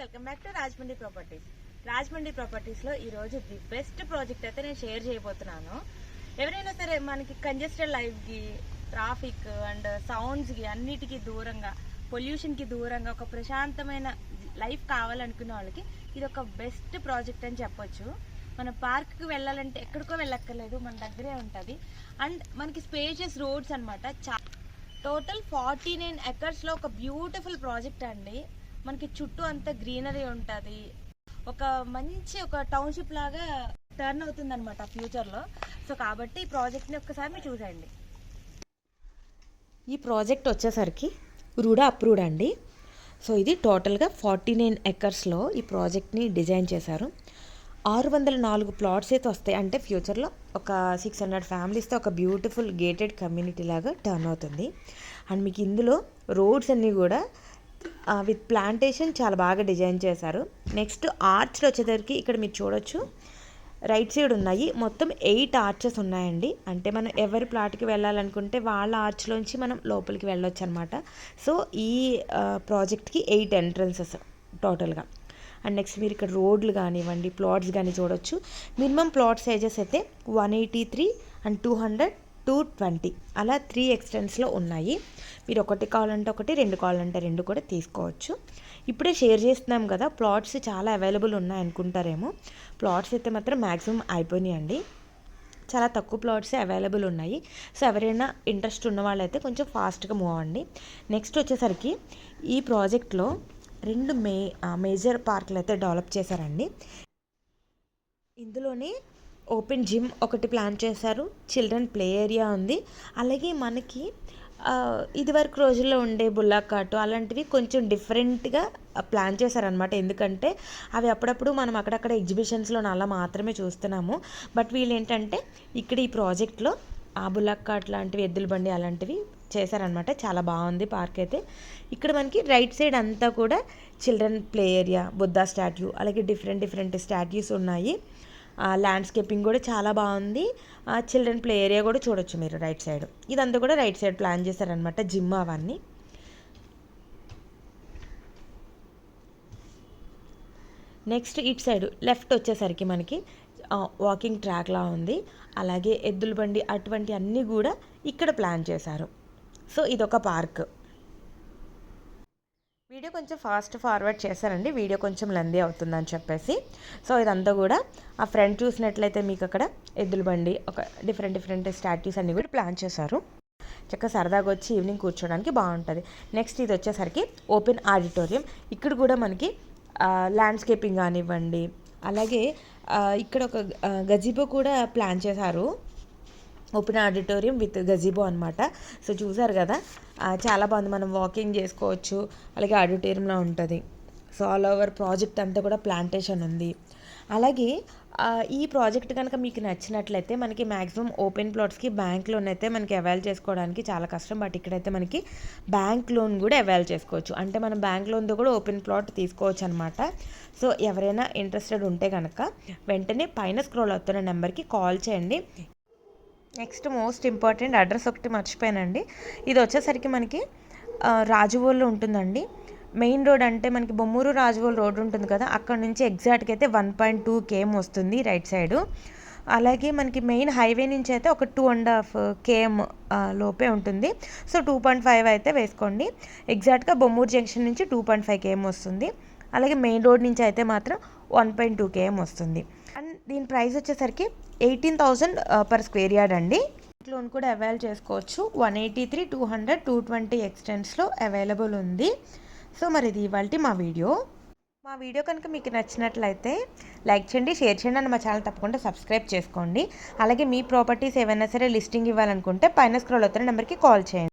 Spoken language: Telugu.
Welcome back to Rajahmundry properties. Rajahmundry ప్రాపర్టీస్లో ఈరోజు ది బెస్ట్ ప్రాజెక్ట్ అయితే నేను షేర్ చేయబోతున్నాను. ఎవరైనా సరే మనకి కంజెస్టెడ్ లైఫ్కి, ట్రాఫిక్ అండ్ సౌండ్స్కి అన్నిటికీ దూరంగా, పొల్యూషన్కి దూరంగా ఒక ప్రశాంతమైన లైఫ్ కావాలనుకునే వాళ్ళకి ఇది ఒక బెస్ట్ ప్రాజెక్ట్ అని చెప్పొచ్చు. మన పార్క్కి వెళ్ళాలంటే ఎక్కడికో వెళ్ళక్కర్లేదు, మన దగ్గరే ఉంటుంది. అండ్ మనకి స్పేషియస్ రోడ్స్ అనమాట. టోటల్ 49 ఎకర్స్లో ఒక బ్యూటిఫుల్ ప్రాజెక్ట్ అండి. మనకి చుట్టూ అంతా గ్రీనరీ ఉంటుంది. ఒక మంచి ఒక టౌన్షిప్ లాగా టర్న్ అవుతుంది అనమాట ఫ్యూచర్లో. సో కాబట్టి ఈ ప్రాజెక్ట్ని ఒక్కసారి మీరు చూసేయండి. ఈ ప్రాజెక్ట్ వచ్చేసరికి రూడా అప్రూవ్డ్ అండి. సో ఇది టోటల్గా 49 ఎకర్స్లో ఈ ప్రాజెక్ట్ని డిజైన్ చేశారు. 604 ప్లాట్స్ అయితే వస్తాయి. అంటే ఫ్యూచర్లో ఒక 600 ఫ్యామిలీస్తో ఒక బ్యూటిఫుల్ గేటెడ్ కమ్యూనిటీ లాగా టర్న్ అవుతుంది. అండ్ మీకు ఇందులో రోడ్స్ అన్నీ కూడా విత్ ప్లాంటేషన్ చాలా బాగా డిజైన్ చేశారు. నెక్స్ట్ ఆర్చ్లు వచ్చేసరికి ఇక్కడ మీరు చూడొచ్చు, రైట్ సైడ్ ఉన్నాయి. మొత్తం 8 ఆర్చెస్ ఉన్నాయండి. అంటే మనం ఎవరి ప్లాట్కి వెళ్ళాలనుకుంటే వాళ్ళ ఆర్చ్లోంచి మనం లోపలికి వెళ్ళొచ్చు అనమాట. సో ఈ ప్రాజెక్ట్కి 8 ఎంట్రన్సెస్ టోటల్గా. అండ్ నెక్స్ట్ మీరు ఇక్కడ రోడ్లు కానివ్వండి, ప్లాట్స్ కానీ చూడొచ్చు. మినిమం ప్లాట్ సైజెస్ అయితే 183 అండ్ 200, 220 అలా 3 ఎక్స్టెంట్స్లో ఉన్నాయి. మీరు ఒకటి కావాలంటే ఒకటి, 2 కావాలంటే 2 కూడా తీసుకోవచ్చు. ఇప్పుడే షేర్ చేస్తున్నాం కదా, ప్లాట్స్ చాలా అవైలబుల్ ఉన్నాయి అనుకుంటారేమో. ప్లాట్స్ అయితే మాత్రం మ్యాక్సిమం అయిపోయినాయండి. చాలా తక్కువ ప్లాట్సే అవైలబుల్ ఉన్నాయి. సో ఎవరైనా ఇంట్రెస్ట్ ఉన్న వాళ్ళైతే కొంచెం ఫాస్ట్గా మూవ్ అవ్వండి. నెక్స్ట్ వచ్చేసరికి ఈ ప్రాజెక్ట్లో 2 మేజర్ పార్కులు అయితే డెవలప్ చేశారండి. ఇందులోనే ఓపెన్ జిమ్ ఒకటి ప్లాన్ చేశారు, చిల్డ్రన్ ప్లే ఏరియా ఉంది. అలాగే మనకి ఇదివరకు రోజుల్లో ఉండే బుల్లాకాటు అలాంటివి కొంచెం డిఫరెంట్గా ప్లాన్ చేశారనమాట. ఎందుకంటే అవి అప్పుడప్పుడు మనం అక్కడక్కడ ఎగ్జిబిషన్స్లో అలా మాత్రమే చూస్తున్నాము. బట్ వీళ్ళు ఏంటంటే ఇక్కడ ఈ ప్రాజెక్ట్లో ఆ బుల్లాకాట్ లాంటివి, ఎద్దుల బండి అలాంటివి చేశారనమాట. చాలా బాగుంది పార్క్ అయితే. ఇక్కడ మనకి రైట్ సైడ్ అంతా కూడా children play area, Buddha statue, అలాగే డిఫరెంట్ స్టాట్యూస్ ఉన్నాయి. ల్యాండ్స్కేపింగ్ కూడా చాలా బాగుంది. చిల్డ్రన్ ప్లే ఏరియా కూడా చూడొచ్చు మీరు రైట్ సైడ్. ఇదంతా కూడా రైట్ సైడ్ ప్లాన్ చేశారనమాట, జిమ్ అవన్నీ. నెక్స్ట్ ఇటు సైడ్ లెఫ్ట్ వచ్చేసరికి మనకి వాకింగ్ ట్రాక్లా ఉంది. అలాగే ఎద్దుల బండి అటువంటి అన్నీ కూడా ఇక్కడ ప్లాన్ చేశారు. సో ఇదొక పార్క్. వీడియో కొంచెం ఫాస్ట్ ఫార్వర్డ్ చేశారండి, వీడియో కొంచెం లెందీ అవుతుందని చెప్పేసి. సో ఇదంతా కూడా ఆ ఫ్రంట్ చూసినట్లయితే మీకు అక్కడ ఎద్దుల బండి, ఒక డిఫరెంట్ స్టాట్యూస్ అన్నీ కూడా ప్లాన్ చేశారు. చక్కగా సరదాగా వచ్చి ఈవినింగ్ కూర్చోడానికి బాగుంటుంది. నెక్స్ట్ ఇది వచ్చేసరికి ఓపెన్ ఆడిటోరియం. ఇక్కడ కూడా మనకి ల్యాండ్స్కేపింగ్ కానివ్వండి, అలాగే ఇక్కడ ఒక గజిబో కూడా ప్లాన్ చేశారు. ఓపెన్ ఆడిటోరియం విత్ గజిబో అనమాట. సో చూసారు కదా, చాలా బాగుంది. మనం వాకింగ్ చేసుకోవచ్చు, అలాగే ఆడిటోరియంలో ఉంటుంది. సో ఆల్ ఓవర్ ప్రాజెక్ట్ అంతా కూడా ప్లాంటేషన్ ఉంది. అలాగే ఈ ప్రాజెక్ట్ కనుక మీకు నచ్చినట్లయితే మనకి మ్యాక్సిమం ఓపెన్ ప్లాట్స్కి బ్యాంక్ లోన్ అయితే మనకి అవైల్ చేసుకోవడానికి చాలా కష్టం. బట్ ఇక్కడైతే మనకి బ్యాంక్ లోన్ కూడా అవైల్ చేసుకోవచ్చు. అంటే మనం బ్యాంక్ లోన్తో కూడా ఓపెన్ ప్లాట్ తీసుకోవచ్చు అనమాట. సో ఎవరైనా ఇంట్రెస్టెడ్ ఉంటే కనుక వెంటనే పైన స్క్రోల్ అవుతున్న నెంబర్కి కాల్ చేయండి. నెక్స్ట్ మోస్ట్ ఇంపార్టెంట్ అడ్రస్ ఒకటి మర్చిపోయానండి. ఇది వచ్చేసరికి మనకి రాజవోల్లో ఉంటుందండి. మెయిన్ రోడ్ అంటే మనకి బొమ్మూరు రాజవోల్ రోడ్ ఉంటుంది కదా, అక్కడ నుంచి ఎగ్జాక్ట్గా అయితే 1.2 km వస్తుంది రైట్ సైడు. అలాగే మనకి మెయిన్ హైవే నుంచి అయితే ఒక 2.5 km లోపే ఉంటుంది. సో 2.5 అయితే వేసుకోండి. ఎగ్జాక్ట్గా బొమ్మూరు జంక్షన్ నుంచి 2.5 km వస్తుంది. అలాగే మెయిన్ రోడ్ నుంచి అయితే మాత్రం 1.2 km వస్తుంది. అండ్ దీని ప్రైస్ వచ్చేసరికి 18,000 పర్ స్క్వేర్ యార్డ్ అండి. లోన్ కూడా అవైల్ చేసుకోవచ్చు. 183, 200, 220 ఎక్స్టెంట్స్లో అవైలబుల్ ఉంది. సో మరి ఇది ఇవాల్టి మా వీడియో కనుక మీకు నచ్చినట్లయితే లైక్ చేయండి, షేర్ చేయండి, అండ్ మా ఛానల్ తప్పకుండా సబ్స్క్రైబ్ చేసుకోండి. అలాగే మీ ప్రాపర్టీస్ ఏవైనా సరే లిస్టింగ్ ఇవ్వాలనుకుంటే పైన స్క్రోల్ అవుతున్న నెంబర్కి కాల్ చేయండి.